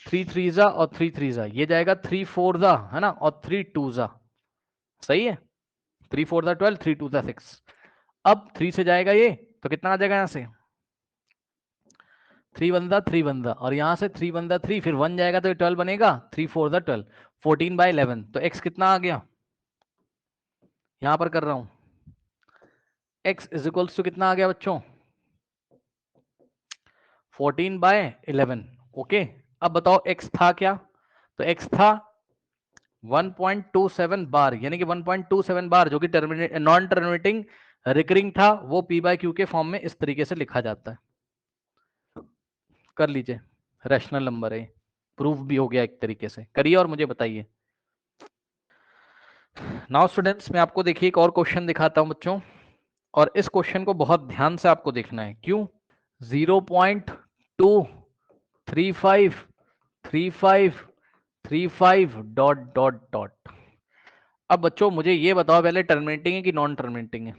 3 3 जा और 3 3 जा, ये जाएगा 3 4 जा है ना, और 3 2 जा, सही है, 3 4 जा 12, 3 2 जा 6। अब 3 से जाएगा ये तो कितना आ जाएगा, यहाँ से 3 1 जा 3 1 जा, और यहाँ से 3 1 जा 3, फिर 1 जाएगा तो 12 बनेगा, 3 4 जा 12, 14 बाय 11, तो x कितना आ गया, यहां पर कर रहा हूं, x इज इक्वल्स टू कितना आ गया बच्चों 14 बाय 11। ओके, अब बताओ x था क्या, तो x था 1.27 बार, यानी कि 1.27 बार जो कि नॉन टर्मिनेटिंग रिकरिंग था, वो p बाय क्यू के फॉर्म में इस तरीके से लिखा जाता है, कर लीजिए, रैशनल नंबर है, प्रूफ भी हो गया एक तरीके से, करिए और मुझे बताइए। नाउ स्टूडेंट्स, मैं आपको देखिए एक और क्वेश्चन दिखाता हूं बच्चों, और इस क्वेश्चन को बहुत ध्यान से आपको देखना है। क्यों? 0.2353535 डॉट डॉट डॉट। अब बच्चों मुझे ये बताओ पहले, टर्मिनेटिंग है कि नॉन टर्मिनेटिंग है?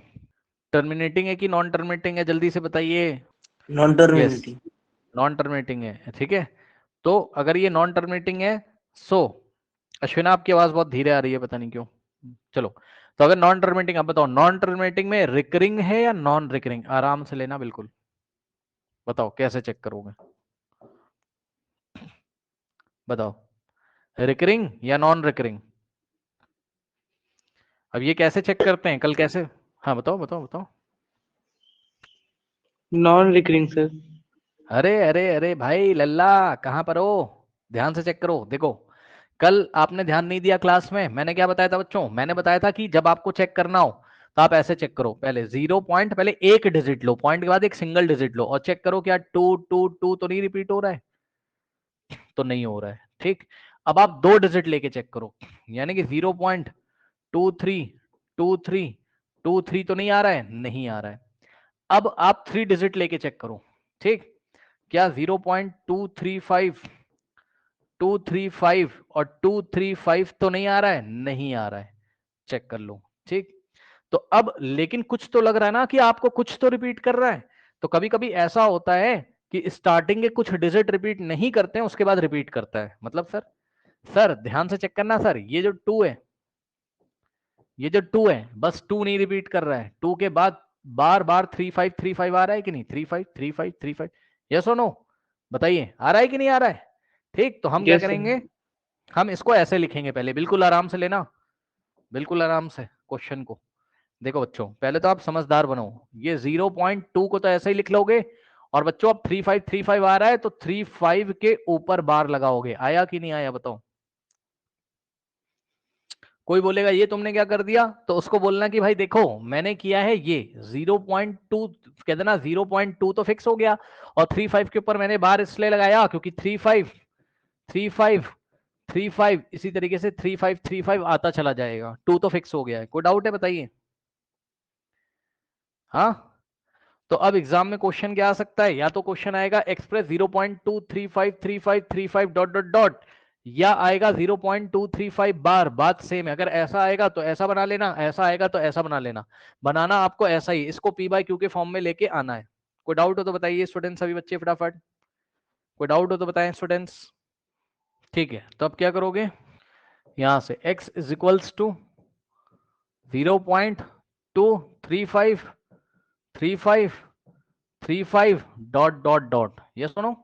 टर्मिनेटिंग है कि नॉन टर्मिनेटिंग है? जल्दी से बताइए। Non yes, terminating. Non terminating है, ठीक है। तो अगर ये नॉन टर्मिनेटिंग है, सो अश्विना आपकी आवाज बहुत धीरे आ रही है, पता नहीं क्यों। चलो, तो अगर नॉन टर्मिनेटिंग, आप बताओ नॉन टर्मिनेटिंग में रिकरिंग है या नॉन रिकरिंग? आराम से लेना बिल्कुल, बताओ कैसे चेक करोगे? बताओ, रिकरिंग या नॉन रिकरिंग? अब ये कैसे चेक करते हैं, कल कैसे? हाँ बताओ बताओ बताओ। Non recurring sir. अरे अरे अरे भाई लल्ला, कहाँ पर हो? ध्यान से चेक करो। देखो, कल आपने ध्यान नहीं दिया क्लास में। मैंने क्या बताया था बच्चों? मैंने बताया था कि जब आपको चेक करना हो तो आप ऐसे चेक करो, पहले 0 पॉइंट, पहले एक डिजिट लो, पॉइंट के बाद एक सिंगल डिजिट लो और चेक करो क्या 2 तो नहीं रिपीट हो रहा है? तो नहीं हो रहा है, ठीक। अब आप दो डिजिट लेके चेक करो, यानी कि 0.232323 तो नहीं आ रहा है? नहीं आ रहा है। अब आप थ्री डिजिट लेके चेक करो, ठीक। क्या 0.235 और 235 तो नहीं आ रहा है? नहीं आ रहा है, चेक कर लो, ठीक। तो अब लेकिन कुछ तो लग रहा है ना कि आपको कुछ तो रिपीट कर रहा है। तो कभी कभी ऐसा होता है कि स्टार्टिंग के कुछ डिजिट रिपीट नहीं करते हैं, उसके बाद रिपीट करता है। मतलब सर ध्यान से चेक करना सर, ये जो 2 है, ये जो 2 है, बस 2 नहीं रिपीट कर रहा है, 2 के बाद बार बार 3535 आ रहा है कि नहीं? 353535, यस और नो? बताइए, आ रहा है कि नहीं आ रहा है? ठीक, तो हम क्या यस सर। करेंगे, हम इसको ऐसे लिखेंगे पहले, बिल्कुल आराम से लेना, बिल्कुल आराम से क्वेश्चन को। देखो बच्चों, पहले तो आप समझदार बनो, ये 0.2 को तो ऐसे ही लिख लोगे, और बच्चों अब 3535 आ रहा है तो 35 के ऊपर बार लगाओगे। आया कि नहीं आया बताओ? कोई बोलेगा ये तुमने क्या कर दिया, तो उसको बोलना कि भाई देखो मैंने किया है ये 0.2, कह देना 0.2 तो फिक्स हो गया, और 35 के ऊपर मैंने बार इसलिए लगाया क्योंकि 35 इसी तरीके से 3535 आता चला जाएगा, 2 तो फिक्स हो गया है। कोई डाउट है बताइए? हाँ, तो अब एग्जाम में क्वेश्चन क्या आ सकता है? या तो क्वेश्चन आएगा एक्सप्रेस 0.2353535 डॉट डॉट डॉट, या आएगा 0.235 बार। बात सेम है, अगर ऐसा आएगा तो ऐसा बना लेना, ऐसा आएगा तो ऐसा बना लेना। बनाना आपको ऐसा ही, इसको पी बाय क्यू के फॉर्म में लेके आना है। कोई डाउट हो तो बताइए स्टूडेंट्स, सभी बच्चे फटाफट, कोई डाउट हो तो बताएं स्टूडेंट्स। ठीक है, तो अब क्या करोगे, यहां से x is equals to 0.23535 dot dot dot, yes सुनो।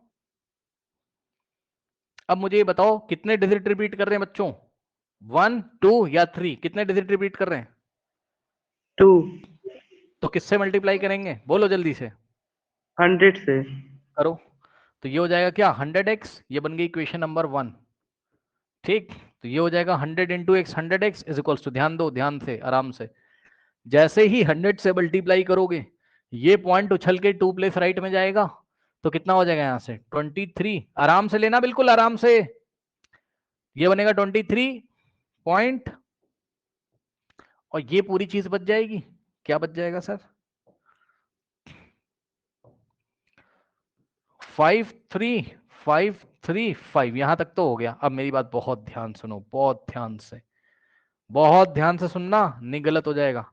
अब मुझे ये बताओ कितने डिजिट रिपीट कर रहे हैं बच्चों? 1 2 या 3? कितने डिजिट रिपीट कर रहे हैं? 2। तो किससे मल्टीप्लाई करेंगे, बोलो जल्दी से। 100 से। करो, तो ये हो जाएगा क्या 100x, ये बन गई इक्वेशन नंबर 1, ठीक। तो ये हो जाएगा 100 into x, 100x is equals to, ध्यान दो ध्यान से आराम से, जैसे ही 100 से मल्टीप्लाई करोगे ये पॉइंट उछल के 2 प्लेस राइट में जाएगा, तो कितना हो जाएगा यहां से 23। आराम से लेना, बिल्कुल आराम से, ये बनेगा 23 पॉइंट, और ये पूरी चीज बच जाएगी। क्या बच जाएगा सर? 53535, यहां तक तो हो गया। अब मेरी बात बहुत ध्यान सुनो, बहुत ध्यान से, बहुत ध्यान से सुनना, नहीं गलत हो जाएगा।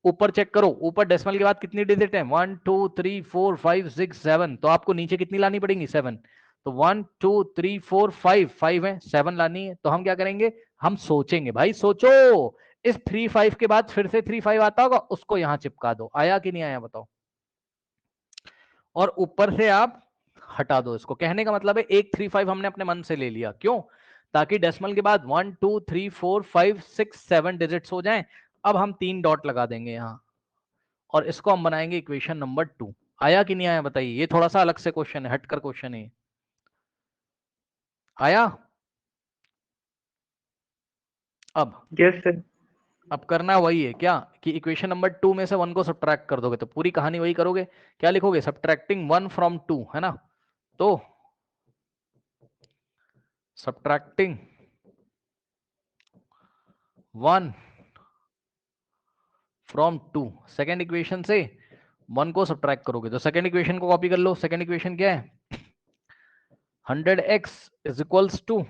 ऊपर चेक करो, ऊपर डेसिमल के बाद कितनी डिजिट है? 1 2 3 4 5 6 7, तो आपको नीचे कितनी लानी पड़ेगी? 7। तो 1 2 3 4 5 है, 7 लानी है। तो हम क्या करेंगे, हम सोचेंगे, भाई सोचो, इस 35 के बाद फिर से 35 आता होगा, उसको यहां चिपका दो। आया कि नहीं आया बताओ? और ऊपर से आप हटा दो इसको। कहने का मतलब है एक 35 हमने अपने मन से ले लिया, क्यों? ताकि डेसिमल के बाद 1 2 3 4 5 6 7 डिजिट्स हो जाएं। अब हम 3 डॉट लगा देंगे यहां, और इसको हम बनाएंगे इक्वेशन नंबर 2। आया कि नहीं आया बताइए? ये थोड़ा सा अलग से क्वेश्चन है, हटकर क्वेश्चन है। आया? अब यस सर। अब करना वही है क्या, कि इक्वेशन नंबर 2 में से 1 को सब्ट्रैक्ट कर दोगे, तो पूरी कहानी वही करोगे। क्या लिखोगे? सब्ट्रैक्टिंग 1 फ्रॉम 2, है ना? तो सब्ट्रैक्टिंग 1 फ्रॉम 2, सेकेंड इक्वेशन से 1 को सब्ट्रैक्ट करोगे तो सेकेंड इक्वेशन को कॉपी कर लो। सेकेंड इक्वेशन क्या है? 100x is equals to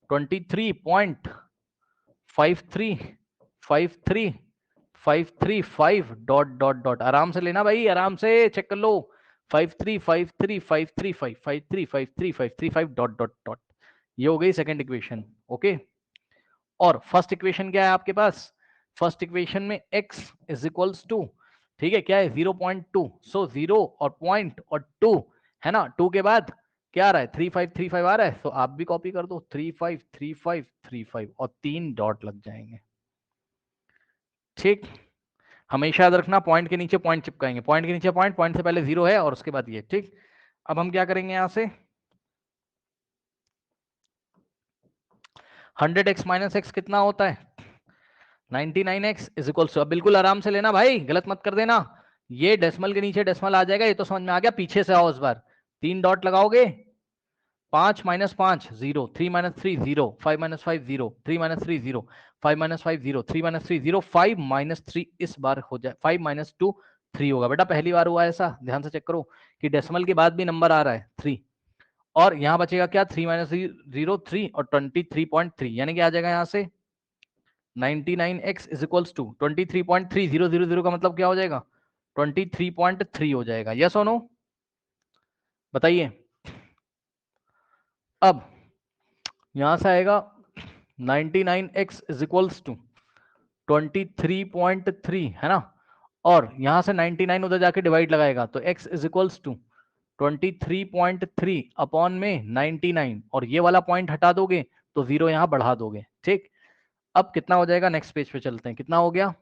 23.535355 dot dot dot. आराम से लेना भाई, आराम से चेक कर लो। 535353535355 डॉट डॉट डॉट। ये हो गई सेकेंड इक्वेशन। ओके, और फर्स्ट इक्वेशन क्या है आपके पास? फर्स्ट इक्वेशन में x इज इक्वल्स टू, ठीक है, क्या है? 0.2। सो 0 और पॉइंट और 2 है ना, 2 के बाद क्या आ रहा है? 3535 आ रहा है। तो आप भी कॉपी कर दो 353535 और 3 डॉट लग जाएंगे। ठीक, हमेशा याद रखना पॉइंट के नीचे पॉइंट चिपकाएंगे, पॉइंट के नीचे पॉइंट, पॉइंट से पहले 0 है और उसके बाद ये। ठीक, अब हम क्या करेंगे यहां से? 100x माइनस एक्स कितना होता है? 99x इज इक्वल टू, अब बिल्कुल आराम से लेना भाई, गलत मत कर देना। ये डेसिमल के नीचे डेसिमल आ जाएगा, ये तो समझ में आ गया। पीछे से आओ इस बार, 3 डॉट लगाओगे। 5 minus 5 0, 3 minus 3 0, 5 minus 5 0, 3 minus 3 0, 5 minus 5 0, 3 minus 3 0, 5 minus 3 इस बार हो जाए 5 माइनस 2 3 होगा। बेटा पहली बार हुआ ऐसा, ध्यान से चेक करो कि डेसिमल के बाद भी नंबर आ रहा है 3, और यहाँ बचेगा क्या? 3 माइनस 0 3 और 23.3, यानी कि आ जाएगा यहाँ से 99x इज इक्वल्स टू 23.3000 का मतलब क्या हो जाएगा? 23.3 हो जाएगा। यस और नो बताइए। अब यहां से आएगा 99x इज इक्वल्स टू 23.3 है ना, और यहां से 99 उधर जाके डिवाइड लगाएगा तो x is equals to 23.3 upon में 99, और ये वाला पॉइंट हटा दोगे तो 0 यहां बढ़ा दोगे। ठीक, अब कितना हो जाएगा? नेक्स्ट पेज पे चलते हैं। कितना हो गया?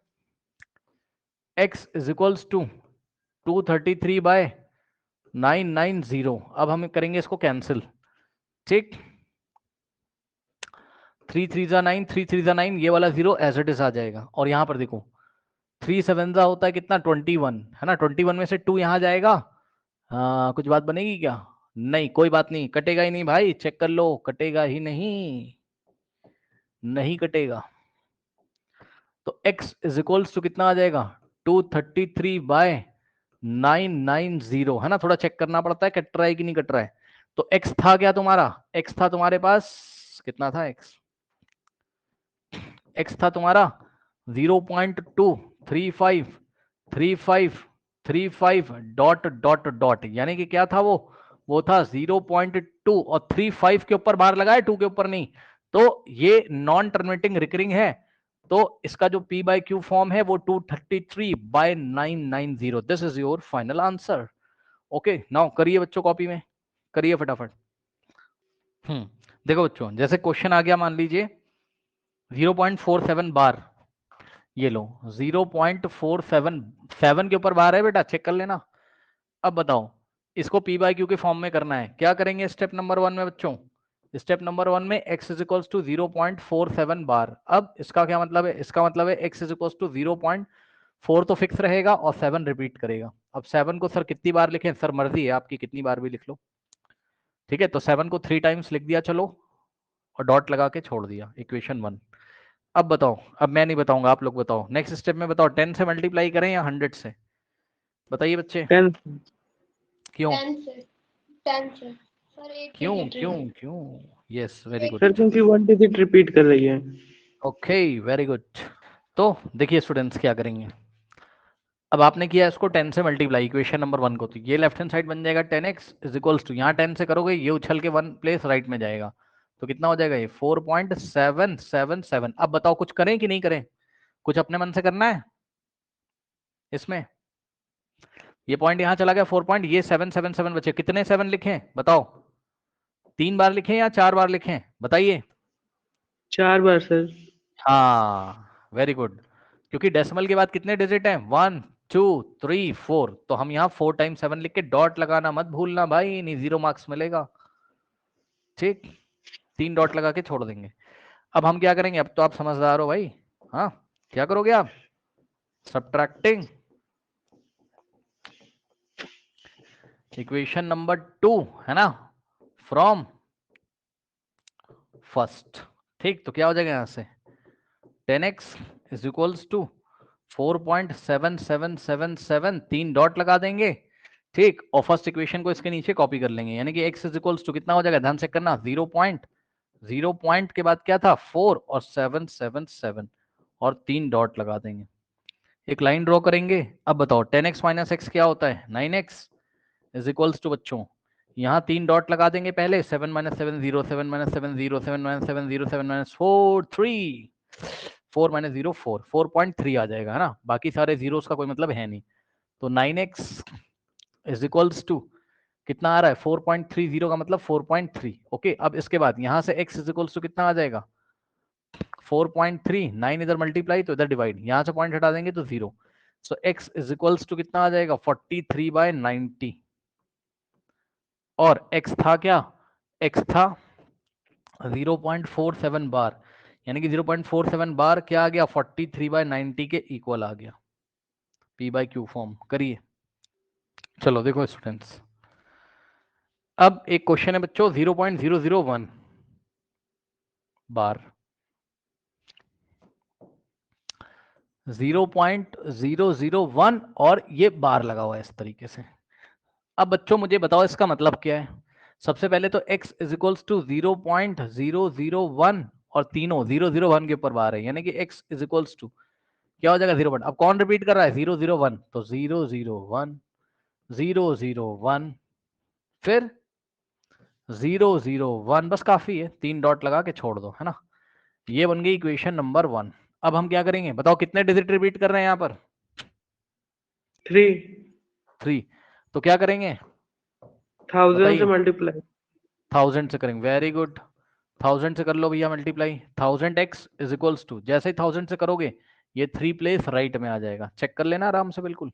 x is equals to 233 by 990। अब हम करेंगे इसको कैंसिल। ठीक, 3 3 जा 9, 3 3 जा 9, ये वाला 0 एज इट इज आ जाएगा। और यहाँ पर देखो 3 7 जा होता है कितना? 21 है ना, 21 में से 2 यहाँ जाएगा। कुछ बात बनेगी क्या? नहीं, कोई बात नहीं, कटेगा ही नहीं भाई, चेक कर लो, कटेगा ही नहीं, नहीं कटेगा। तो x इज इक्वल्स टू कितना आ जाएगा? 233 बाय 990 है ना। थोड़ा चेक करना पड़ता है कट रहा है कि नहीं कट रहा है। तो x था क्या तुम्हारा? x था तुम्हारे पास कितना था? x था तुम्हारा 0.2353535 डॉट डॉट डॉट, यानी कि क्या था वो था 0.2 और 35 के ऊपर बार लगाए, 2 के ऊपर नहीं। तो ये नॉन टर्मिनेटिंग रिकरिंग है, तो इसका जो p बाय q फॉर्म है वो 233 by 990। This is your final answer. Okay, now करिए बच्चों, कॉपी में करिए फटाफट। देखो बच्चों, जैसे क्वेश्चन आ गया, मान लीजिए 0.47 बार, ये लो 0.477 के ऊपर बार है बेटा, चेक कर लेना। अब बताओ इसको p बाय क्यू के फॉर्म में करना है, क्या करेंगे स्टेप नंबर 1 में बच्चों? स्टेप नंबर 1 में x इज इक्वल्स टू 0.47 बार। अब इसका क्या मतलब है? इसका मतलब है x इज इक्वल्स टू 0.4 तो फिक्स रहेगा और 7 रिपीट करेगा। अब 7 को सर कितनी बार लिखें? सर मर्जी है आपकी, कितनी बार भी लिख लो। ठीक है, तो 7 को 3 टाइम्स लिख दिया चलो, और डॉट लगा के छोड़ दिया, इक्वेशन 1। अब बताओ, अब मैं नहीं बताऊंगा, आप लोग बताओ। नेक्स्ट स्टेप में बताओ 10 से मल्टीप्लाई करें या 100 से? बताइए बच्चे। 10 क्यों 10 से सर एक क्यों डिजिट क्यों क्यों? Yes, very good. सर क्योंकि 1 डिजिट रिपीट कर रही है। Okay, very good. तो देखिए स्टूडेंट्स क्या करेंगे, अब आपने किया इसको 10 से मल्टीप्लाई इक्वेशन नंबर 1 को, तो ये लेफ्ट हैंड साइड बन जाएगा 10x इज इक्वल्स टू, यहाँ 10 से करोगे ये उछल के 1 प्लेस राइट में जाएगा, तो कितना हो जाएगा? ये 4.777। अब बताओ कुछ करें कि नहीं करें? कुछ अपने मन से करना है इसमें? ये पॉइंट यहाँ चला गया 4 पॉइंट, ये 777 बचे। कितने 7 लिखें बताओ? 3 बार लिखें या 4 बार लिखें? बताइए। 4 बार सर। हाँ, वेरी गुड, क्योंकि डेसिमल के बाद कितने डिजिट हैं? 1 2 3 4, तो हम यहाँ 4 टाइम्स 7 लिख के डॉट लगाना मत भूलना भाई, नहीं 0 मार्क्स मिलेगा। ठीक, 3 डॉट लगा के छोड़ देंगे। अब हम क्या करेंगे? अब तो आप समझदार हो भाई। हाँ, क्या करोगे आप? सब्ट्रैक्टिंग इक्वेशन नंबर 2 है ना, फ्रॉम फर्स्ट। ठीक, तो क्या हो जाएगा यहाँ से? 10x is equals to 4.7777, 3 dot लगा देंगे, ठीक, और फर्स्ट इक्वेशन को इसके नीचे कॉपी कर लेंगे, यानी कि x इज इक्वल्स टू कितना हो जाएगा, ध्यान से करना, 0 पॉइंट के बाद क्या था 4 और 777 और 3 डॉट लगा देंगे, एक लाइन ड्रॉ करेंगे। अब बताओ 10x माइनस एक्स क्या होता है, 9x इज इक्वल्स टू बच्चों, यहाँ 3 डॉट लगा देंगे पहले, 7 minus 7 0, 7 minus 7 0, 7 minus 7 0, 7 minus 4 3, 4 minus 0 4, 4.3 आ जाएगा, है ना, बाकी सारे जीरोस का कोई मतलब है नहीं, तो 9x इज इक्वल्स टू कितना आ रहा है 4.30 का मतलब 4.3, ओके। अब इसके बाद यहाँ से x इज इक्वल्स टू कितना आ जाएगा 4.3, 9 इधर मल्टीप्लाई तो इधर डिवाइड, यहाँ से पॉइंट हटा देंगे तो 0, सो x इज इक्वल्स टू कितना आ जाएगा 43/90, और x था क्या, x था 0.47 बार, यानी कि 0.47 बार क्या आ गया 43/90 के इक्वल आ गया, p/q फॉर्म करिए। चलो देखो स्टूडेंट्स, अब एक क्वेश्चन है बच्चों 0.001 बार, 0.001 और ये बार लगा हुआ है इस तरीके से। अब बच्चों मुझे बताओ इसका मतलब क्या है। सबसे पहले तो x इज इक्वल्स टू 0.001 और तीनों 001 के ऊपर बार है, यानी कि x इज इक्वल्स टू क्या हो जाएगा 0. अब कौन रिपीट कर रहा है 001, तो 001 001 फिर 001, बस काफी है, 3 डॉट लगा के छोड़ दो, है ना, ये बन गई इक्वेशन नंबर 1। अब हम क्या करेंगे बताओ, कितने डिजिट रिपीट कर रहे हैं यहाँ पर 3, तो क्या करेंगे 1000 से बताइए, मल्टीप्लाई। 1000 से करेंगे, वेरी गुड, 1000 से कर लो भैया multiply, 1000x is equals to, जैसे ही 1000 से करोगे ये 3 प्लेस राइट में आ जाएगा, चेक कर लेना आराम से बिल्कुल,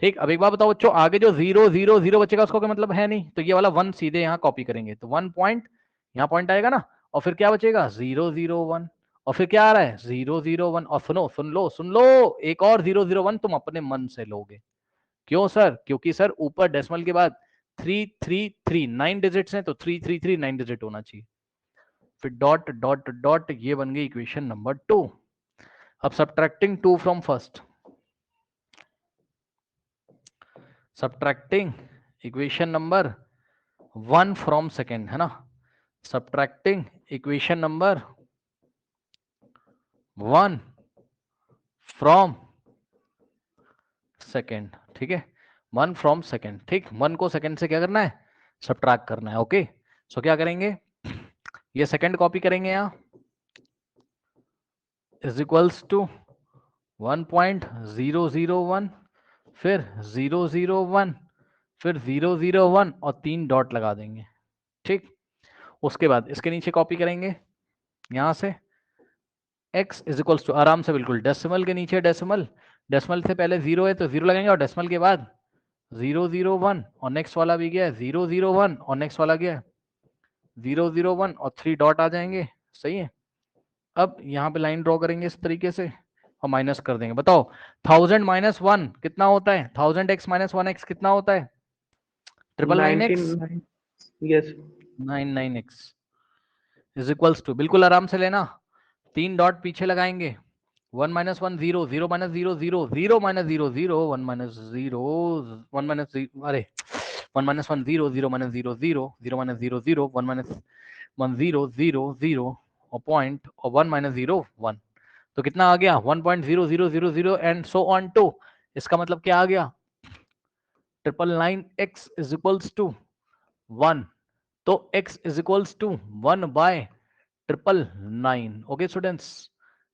ठीक। अब एक बार बताओ बच्चों, आगे जो 000 बचेगा उसका कोई मतलब है नहीं, तो ये वाला 1 सीधे यहाँ कॉपी करेंगे, तो 1 पॉइंट यहाँ पॉइंट आएगा ना, और फिर क्या बचेगा 001, और फिर क्या आ रहा है 001, और सुनो सुन लो एक और 001 तुम अपने मन से लोगे, क्यों सर, क्योंकि सर ऊपर डेसिमल के बाद 333 9 डिजिट्स हैं, तो 333 9 डिजिट होना चाहिए, फिर डॉट डॉट डॉट, ये बन गई इक्वेशन नंबर 2। अब subtracting 2 from first, subtracting equation number 1 from second, है ना, subtracting equation number 1 from second, ठीक है, 1 फ्रॉम सेकेंड, ठीक, 1 को सेकेंड से क्या करना है सब्ट्रैक्ट करना है, ओके। सो क्या करेंगे, ये सेकेंड कॉपी करेंगे यहाँ, इज इक्वल्स टू 1.001 फिर 001 फिर 001 और 3 डॉट लगा देंगे, ठीक। उसके बाद इसके नीचे कॉपी करेंगे यहां से x इज इक्वल्स टू, आराम से बिल्कुल डेसिमल के नीचे डेसिमल, डेसिमल से पहले 0 है तो 0 लगेंगे, और डेसिमल के बाद 001 और नेक्स्ट वाला भी गया है 001 और नेक्स्ट वाला गया है 001 और 3 डॉट आ जाएंगे, सही है। अब यहाँ पे लाइन ड्रॉ करेंगे इस तरीके से और माइनस कर देंगे, बताओ 1000 माइनस 1 कितना होता है, 1000x माइनस 1x कितना होता है 999x, 99। Yes. 99x is equals to, बिल्कुल आराम से लेना, 3 डॉट पीछे लगाएंगे, 1 minus 1 0, 0 minus 0 0, 0 minus 0 0, 1 minus 0 1 minus, अरे 1 माइनस 1 0, 0 माइनस 0 0, 0 माइनस 0 0, 1 माइनस 1 0 0 0 और पॉइंट, और 1 माइनस 0 1, तो कितना आ गया 1.0000 एंड सो ऑन टू, इसका मतलब क्या आ गया 999x इज इक्वल्स टू 1, तो x is equals to 1/999, okay students,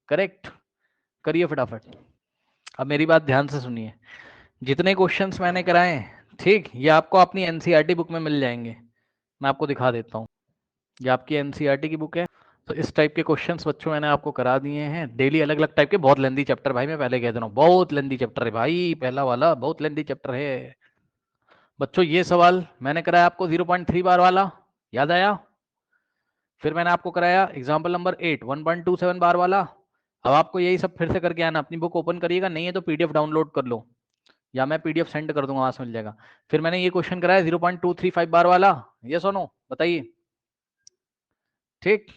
correct, करिए फटाफट। अब मेरी बात ध्यान से सुनिए, जितने क्वेश्चंस मैंने कराए ठीक, ये आपको अपनी एनसीईआरटी बुक में मिल जाएंगे, मैं आपको दिखा देता हूँ, ये आपकी एनसीईआरटी की बुक है, तो इस टाइप के क्वेश्चंस बच्चों मैंने आपको करा दिए हैं डेली, अलग अलग टाइप के, बहुत लेंदी चैप्टर भाई, मैं पहले कह दे रहा हूँ बहुत लेंदी चैप्टर है भाई, पहला वाला बहुत लेंदी चैप्टर है बच्चों। ये सवाल मैंने कराया आपको 0.3 बार वाला, याद आया, फिर मैंने आपको कराया एग्जाम्पल नंबर 8 1.27 बार वाला, अब आपको यही सब फिर से करके आना, अपनी बुक ओपन करिएगा, नहीं है तो पीडीएफ डाउनलोड कर लो, या मैं पीडीएफ सेंड कर दूंगा, वहां से मिल जाएगा। फिर मैंने ये क्वेश्चन कराया 0.235 बार वाला, ये सुनो बताइए, ठीक।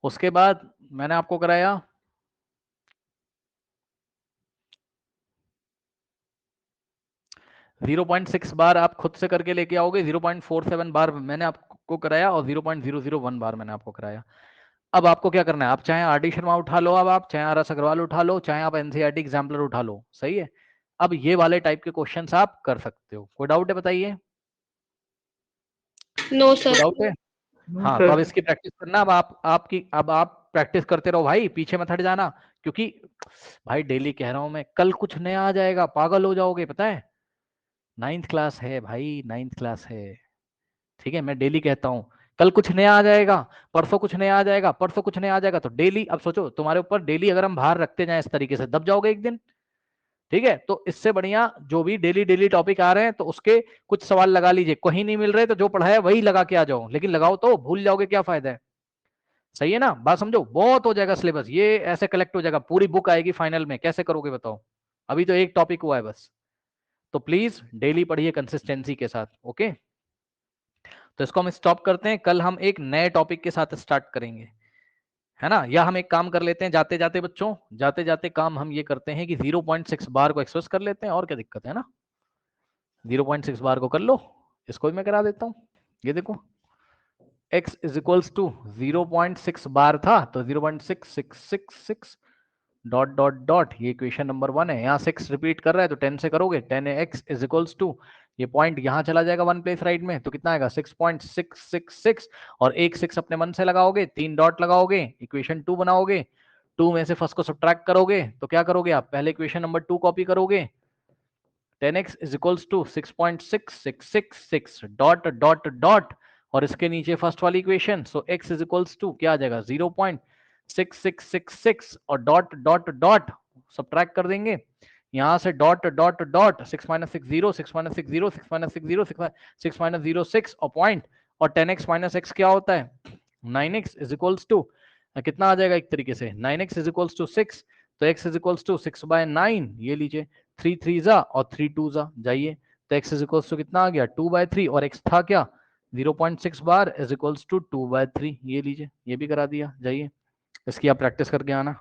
उसके बाद मैंने आपको कराया 0.6 बार आप खुद से करके लेके आओगे, 0.47 बार मैंने आपको कराया और 0.001 बार मैंने आपको कराया। अब आपको क्या करना है, आप चाहे आर डी शर्मा उठा लो, अब आप चाहे आर एस अग्रवाल उठा लो, चाहे आप एनसीईआरटी एग्जाम्पलर उठा लो, सही है। अब ये वाले टाइप के क्वेश्चंस आप कर सकते हो। कोई डाउट है बताइए? नो कोई सर। डाउट है? हाँ, तो अब इसकी प्रैक्टिस करना। अब आप प्रैक्टिस करते रहो भाई, पीछे मत हट जाना, क्योंकि भाई डेली कह रहा हूं मैं, कल कुछ नया आ जाएगा, पागल हो जाओगे, पता है। 9th क्लास है भाई, 9th क्लास है, ठीक है। मैं डेली कहता हूँ कल कुछ नया आ जाएगा, परसों कुछ नया आ जाएगा, परसों कुछ नया आ जाएगा। तो डेली, अब सोचो तुम्हारे ऊपर डेली अगर हम भार रखते जाएं इस तरीके से, दब जाओगे एक दिन, ठीक है। तो इससे बढ़िया जो भी डेली डेली टॉपिक आ रहे हैं तो उसके कुछ सवाल लगा लीजिए, कहीं नहीं मिल रहे तो जो पढ़ा है वही लगा के आ जाओ, लेकिन लगाओ तो, भूल जाओगे क्या फायदा है। सही है ना, बात समझो, बहुत हो जाएगा सिलेबस, ये ऐसे कलेक्ट हो जाएगा, पूरी बुक आएगी फाइनल में, कैसे करोगे बताओ। अभी तो एक टॉपिक हुआ है बस। तो प्लीज डेली पढ़िए कंसिस्टेंसी के साथ, ओके। तो इसको हम स्टॉप करते हैं, कल हम एक नए टॉपिक के साथ स्टार्ट करेंगे, है ना। या हम एक काम कर लेते हैं, जाते जाते बच्चों, जाते जाते काम हम ये करते हैं कि 0.6 बार को एक्सप्रेस कर लेते हैं, और क्या दिक्कत है ना। 0.6 बार को कर लो, इसको भी मैं करा देता हूँ। ये देखो x इज इक्वल्स टू 0.6 बार था, तो 0.6666 डॉट डॉट डॉट, ये इक्वेशन नंबर 1 है। यहाँ 6 रिपीट कर रहा है तो 10 से करोगे, 10x इज इक्वल्स टू, ये पॉइंट यहाँ चला जाएगा 1 प्लेस राइट में, तो कितना आएगा 6.666, और एक 6 अपने मन से लगाओगे, 3 डॉट लगाओगे, इक्वेशन 2 बनाओगे, 2 में से फर्स्ट को सब्ट्रैक्ट करोगे तो क्या करोगे आप, पहले इक्वेशन नंबर 2 कॉपी करोगे, 10x is equals to 6.6666 dot dot dot, और इसके नीचे फर्स्ट वाली equation, so x is equals to क्या आ जाएगा 0.6666 और डॉट डॉट डॉट सब्ट्रैक्ट कर देंगे, यहां से dot dot dot 6 minus 6 0, 6 minus 6 0, 6 minus 6 0, 6 minus 0 6 और पॉइंट, और 10x माइनस x क्या होता है 9x इज इक्वल्स टू कितना आ जाएगा, एक तरीके से 9x इज इक्वल्स टू 6, तो x इज इक्वल्स टू 6/9, ये लीजिए 3 3 जा और 3 2 जा, जाइए, तो x इज इक्वल्स टू कितना आ गया 2/3, और x था क्या 0.6 बार इज इक्वल्स टू 2/3, ये लीजिए, ये भी करा दिया, जाइए इसकी आप प्रैक्टिस करके आना।